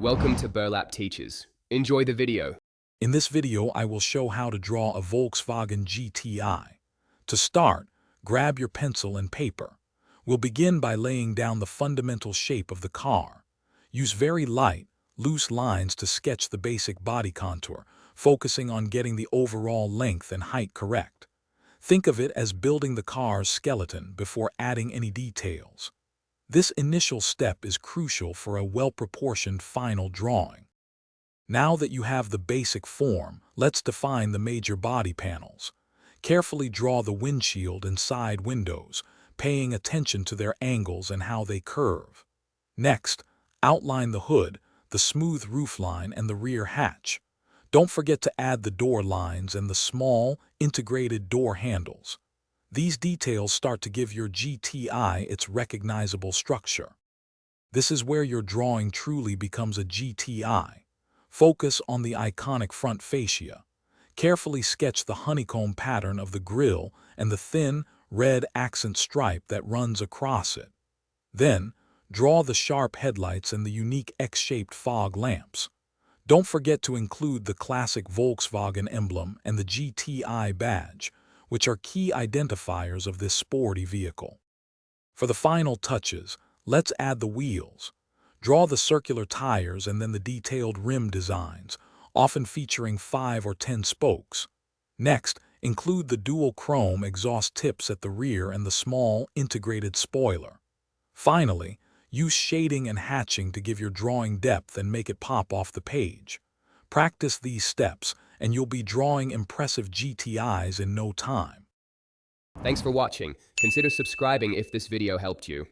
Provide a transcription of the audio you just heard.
Welcome to Burlap Teachers. Enjoy the video. In this video, I will show how to draw a Volkswagen GTI. To start, grab your pencil and paper. We'll begin by laying down the fundamental shape of the car. Use very light, loose lines to sketch the basic body contour, focusing on getting the overall length and height correct. Think of it as building the car's skeleton before adding any details. This initial step is crucial for a well-proportioned final drawing. Now that you have the basic form, let's define the major body panels. Carefully draw the windshield and side windows, paying attention to their angles and how they curve. Next, outline the hood, the smooth roofline, and the rear hatch. Don't forget to add the door lines and the small, integrated door handles. These details start to give your GTI its recognizable structure. This is where your drawing truly becomes a GTI. Focus on the iconic front fascia. Carefully sketch the honeycomb pattern of the grille and the thin, red accent stripe that runs across it. Then, draw the sharp headlights and the unique X-shaped fog lamps. Don't forget to include the classic Volkswagen emblem and the GTI badge, which are key identifiers of this sporty vehicle. For the final touches, let's add the wheels. Draw the circular tires and then the detailed rim designs, often featuring 5 or 10 spokes. Next, include the dual chrome exhaust tips at the rear and the small, integrated spoiler. Finally, use shading and hatching to give your drawing depth and make it pop off the page. Practice these steps, and you'll be drawing impressive GTIs in no time. Thanks for watching. Consider subscribing if this video helped you.